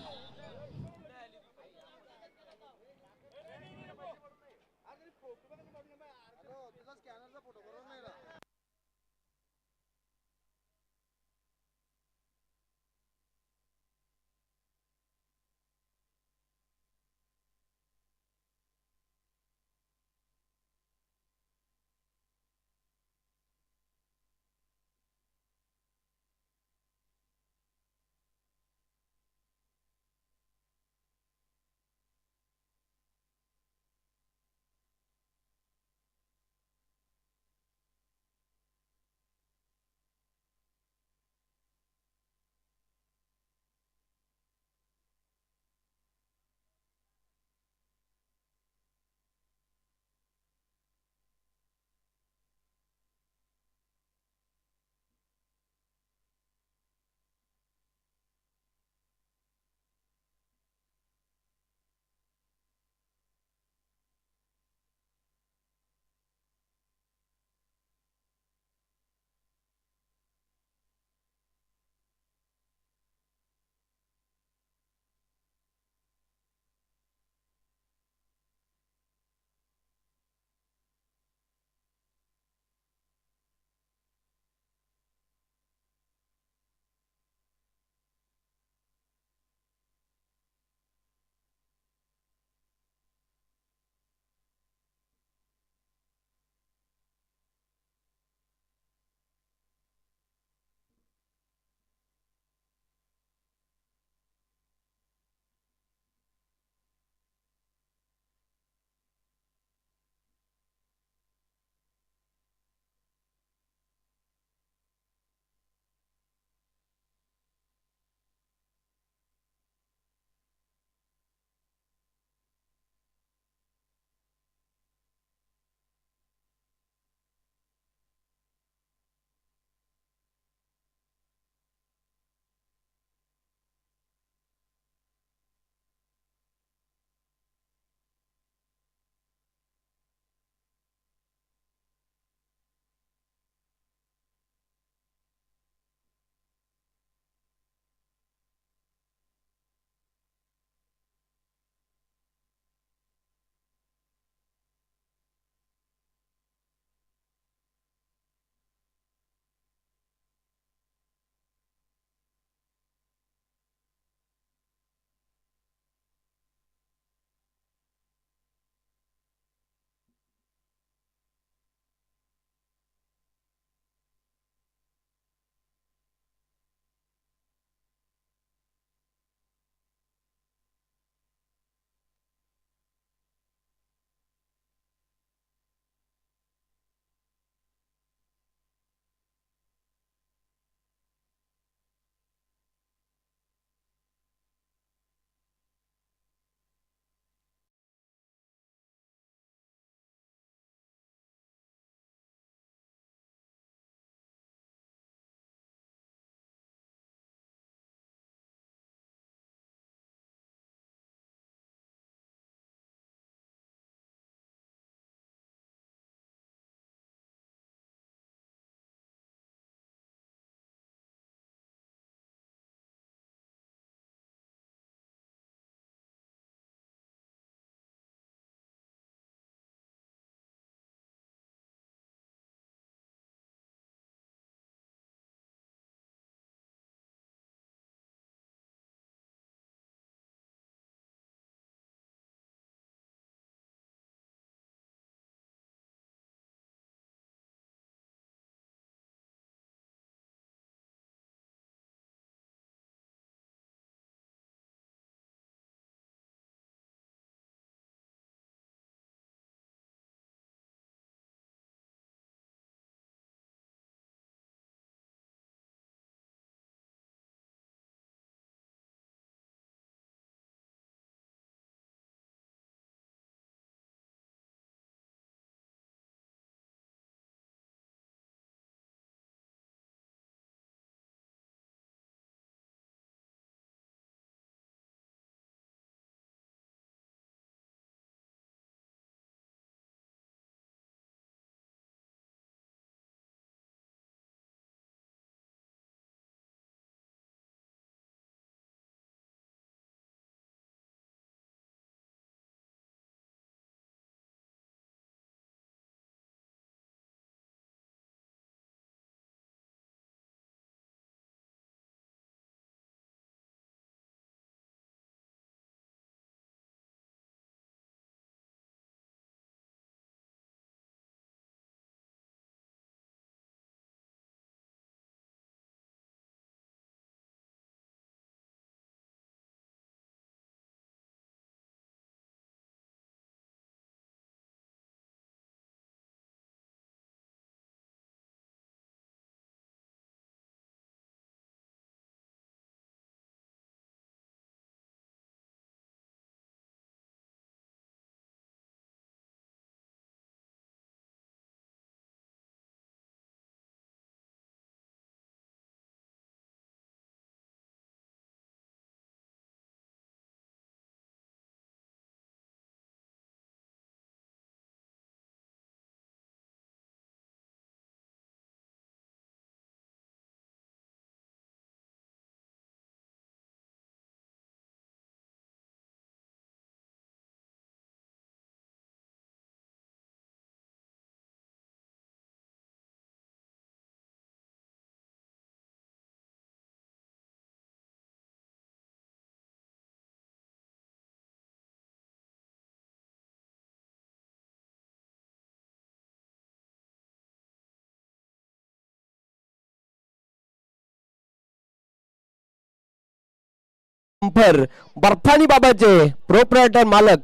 पंपर बर्फानी बाबाचे प्रोप्रायटर मालक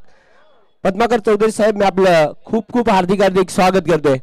पद्माकर चौधरी साहेब, मी आपलं खूप खूप हार्दिक हार्दिक स्वागत करतोय.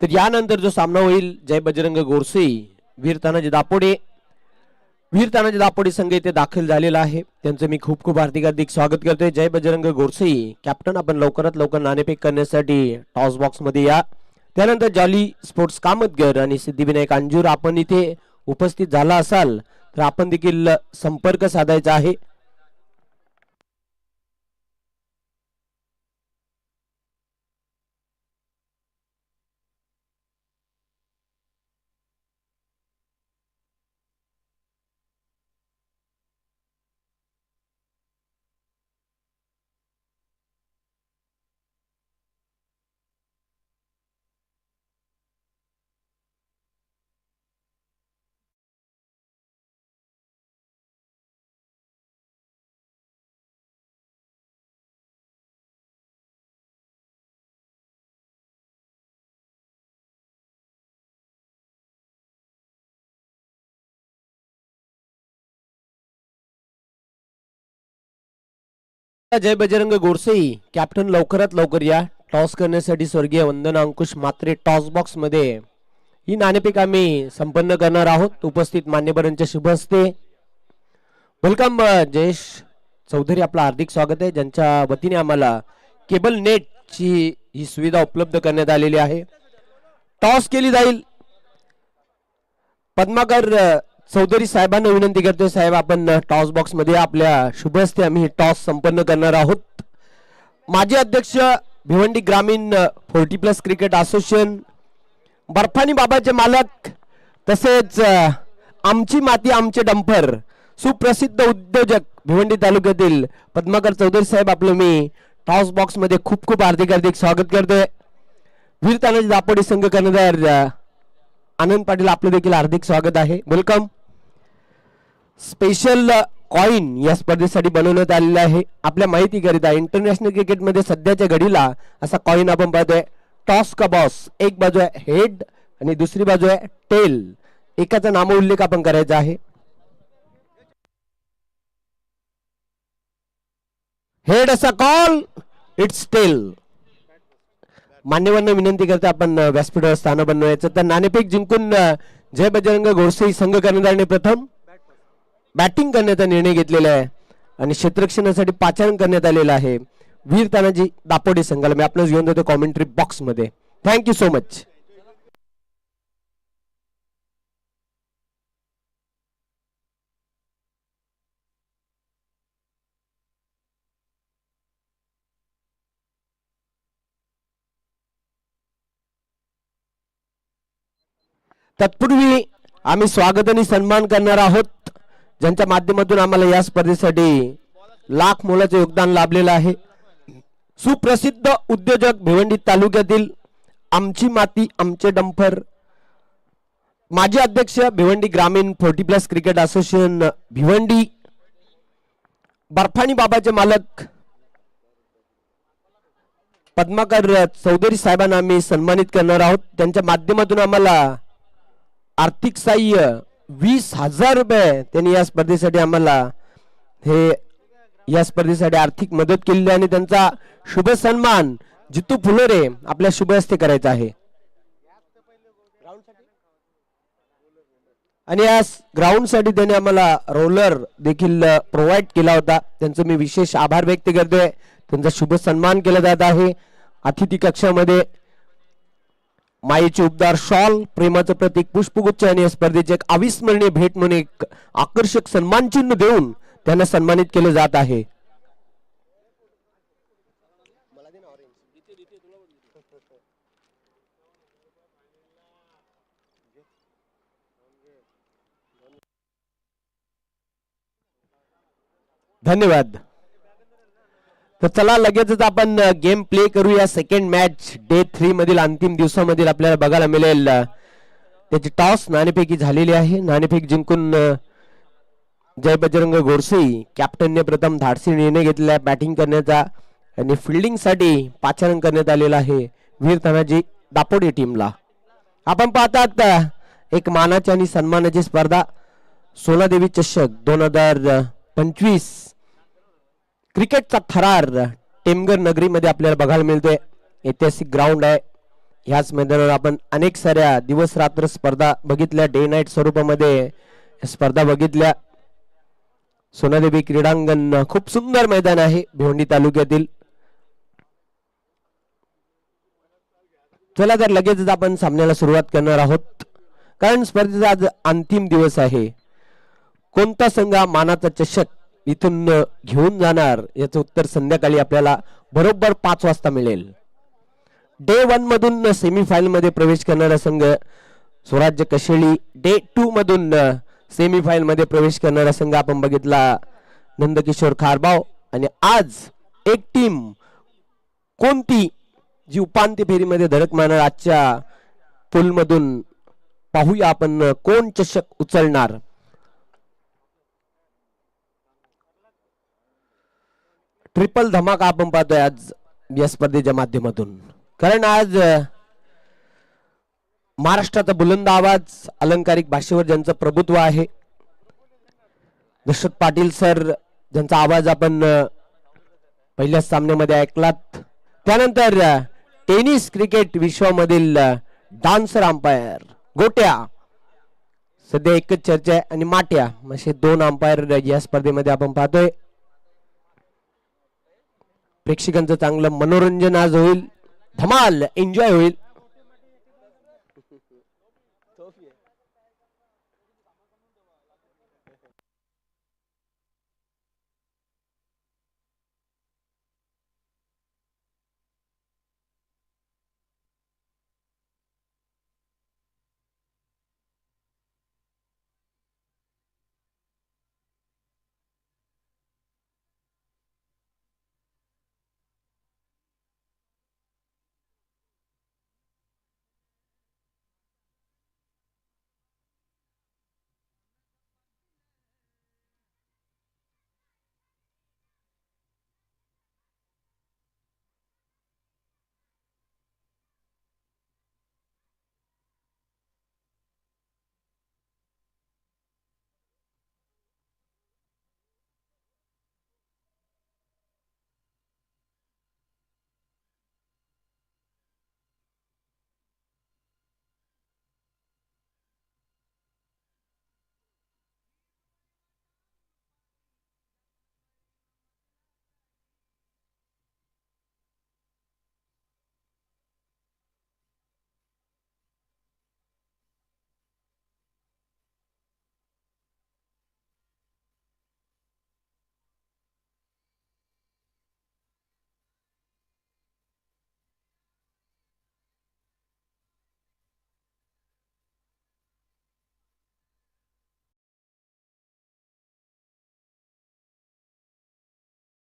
तर यानंतर जो सामना होईल जय बजरंग गोरसे वीर तानाजी दापोडे. वीर तानाजी दापोडे संघ इथे दाखल झालेला आहे. त्यांचं मी खूप खूप हार्दिक स्वागत करतोय. जय बजरंग गोरसे कॅप्टन, आपण लवकरात लवकर नाणेफेक करण्यासाठी टॉस बॉक्स मध्ये या. त्यानंतर जॉली स्पोर्ट्स कामतगर आणि सिद्धिविनायक अंजूर आपण इथे उपस्थित झाला असाल तर आपण देखील संपर्क साधायचा आहे. जय बजरंग गोरसे कॅप्टन, लवकरात लवकर या. टॉस करण्यासाठी स्वर्गीय वंदना अंकुश मात्रे टॉस बॉक्स मध्ये ही नाणेफेक आम्ही संपन्न करणार आहोत. उपस्थित मान्यवरांच्या शुभ हस्ते वेलकम. जयेश चौधरी आपलं हार्दिक स्वागत आहे, ज्यांच्या वतीने आम्हाला केबल नेटची ही सुविधा उपलब्ध करण्यात आलेली आहे. टॉस केली जाईल. पद्माकर चौधरी साहेबांना विनंती करतोय, साहेब आपण टॉस बॉक्स मध्ये आपल्या शुभ हस्ते आम्ही टॉस संपन्न करणार आहोत. माजी अध्यक्ष भिवंडी ग्रामीण 40+ क्रिकेट असोसिएशन, बर्फानी बाबाचे मालक, तसेच आमची माती आमचे डंपर, सुप्रसिद्ध उद्योजक भिवंडी तालुक्यातील पद्माकर चौधरी साहेब आपलं मी टॉस बॉक्स मध्ये खूप खूप हार्दिक स्वागत करतोय. वीर तानाजी दापोडे संघ कर्णधार आनंद पाटील आपलं देखील हार्दिक स्वागत आहे. वेलकम. स्पेशल कॉइन या स्पर्धेसाठी बनवण्यात आलेला आहे. आपल्या माहितीकरिता इंटरनॅशनल क्रिकेटमध्ये सध्याच्या घडीला असा कॉइन आपण पाहतोय. टॉस का बॉस, एक बाजू आहे हेड आणि दुसरी बाजू आहे टेल. एकाचा नामोल्लेख आपण करायचा आहे. हेड असा कॉल, इट्स टेल. मान्यवरांना विनंती करते आपण व्यासपीठावर स्थान बनवायचं. तर नाणेफेक जिंकून जय बजरंग गोरसे संघ कर्णधाराने प्रथम बॅटिंग करण्याचा निर्णय घेतलेला आहे आणि क्षेत्ररक्षणासाठी पाचारण करण्यात आलेलं आहे वीर तानाजी दापोडे संघाला. मी आपल्याला घेऊन देतो कॉमेंट्री बॉक्स मध्ये. Thank you so much. तत्पूर्वी आम्ही स्वागत आणि सन्मान करणार आहोत ज्यांच्या माध्यमातून आम्हाला या स्पर्धेसाठी लाख मोलाचे योगदान लाभलेलं आहे. सुप्रसिद्ध उद्योजक भिवंडी तालुक्यातील आमची माती आमचे डंपर, माजी अध्यक्ष भिवंडी ग्रामीण 40+ क्रिकेट असोसिएशन भिवंडी, बर्फानी बाबाचे मालक पद्माकर चौधरी साहेबांना आम्ही सन्मानित करणार आहोत. त्यांच्या माध्यमातून आम्हाला आर्थिक सहाय्य 20,000 रुपये त्यांनी या स्पर्धेसाठी आम्हाला या स्पर्धेसाठी आर्थिक मदत केलेली आणि त्यांचा शुभ सन्मान जितू फुलोरे आपल्या शुभ हस्ते करायचा आहे. आणि या ग्राउंड साठी त्यांनी आम्हाला रोलर देखील प्रोव्हाइड केला होता. त्यांचं मी विशेष आभार व्यक्त करतोय. त्यांचा शुभ सन्मान केला जात आहे. अतिथी कक्षामध्ये मायेचे उबदार शॉल, प्रेमाचं प्रतीक पुष्पगुच्छ आणि या स्पर्धेचे एक अविस्मरणीय भेट म्हणून एक आकर्षक सन्मान चिन्ह देऊन त्यांना सन्मानित केले जात आहे. धन्यवाद. तर चला लगेचच आपण गेम प्ले करूया. सेकंड मॅच डे 3 मधील अंतिम दिवसामधील आपल्याला बघायला मिळेल. त्याची टॉस नाणेफेकी झालेली आहे. नाणेफेक जिंकून जय बजरंग गोरसे कॅप्टनने प्रथम धाडसी निर्णय घेतलेला आहे बॅटिंग करण्याचा आणि फिल्डिंग साठी पाचारण करण्यात आलेला आहे वीर तानाजी दापोडे टीमला. आपण पाहतात एक मानाची आणि सन्मानाची स्पर्धा सोनादेवी चषक 2025 क्रिकेटचा थरार टेमघर नगरीमध्ये आपल्याला बघायला मिळतोय. ऐतिहासिक ग्राउंड आहे. ह्याच मैदानावर आपण अनेक साऱ्या दिवस रात्र स्पर्धा बघितल्या, डे नाईट स्वरूपामध्ये या स्पर्धा बघितल्या. सोनादेवी क्रीडांगण खूप सुंदर मैदान आहे भिवंडी तालुक्यातील. चला तर लगेचच आपण सामन्याला सुरुवात करणार आहोत, कारण स्पर्धेचा आज अंतिम दिवस आहे. कोणता संघ हा मानाचा चषक इथून घेऊन जाणार याचं उत्तर संध्याकाळी आपल्याला बरोबर 5 वाजता मिळेल. डे 1 मधून सेमीफायनल मध्ये प्रवेश करणारा संघ स्वराज्य कशेळी, डे 2 मधून सेमीफायनल मध्ये प्रवेश करणारा संघ आपण बघितला नंदकिशोर खारबाव. आणि आज एक टीम कोणती जी उपांत्य फेरीमध्ये धडक मारणार आजच्या पूल मधून पाहूया आपण कोण चषक उचलणार. ट्रिपल धमाका आपण पाहतोय आज या स्पर्धेच्या माध्यमातून, कारण आज महाराष्ट्राचा बुलंद आवाज अलंकारिक भाषेवर ज्यांचं प्रभुत्व आहे, दशरथ पाटील सर ज्यांचा आवाज आपण पहिल्याच सामन्यामध्ये ऐकलात. त्यानंतर टेनिस क्रिकेट विश्वामधील डान्सर अंपायर गोट्या, सध्या एकच चर्चा आहे, आणि माट्या, असे 2 अंपायर या स्पर्धेमध्ये आपण पाहतोय. प्रेक्षकांचं चांगलं मनोरंजन आज होईल, धमाल एन्जॉय होईल.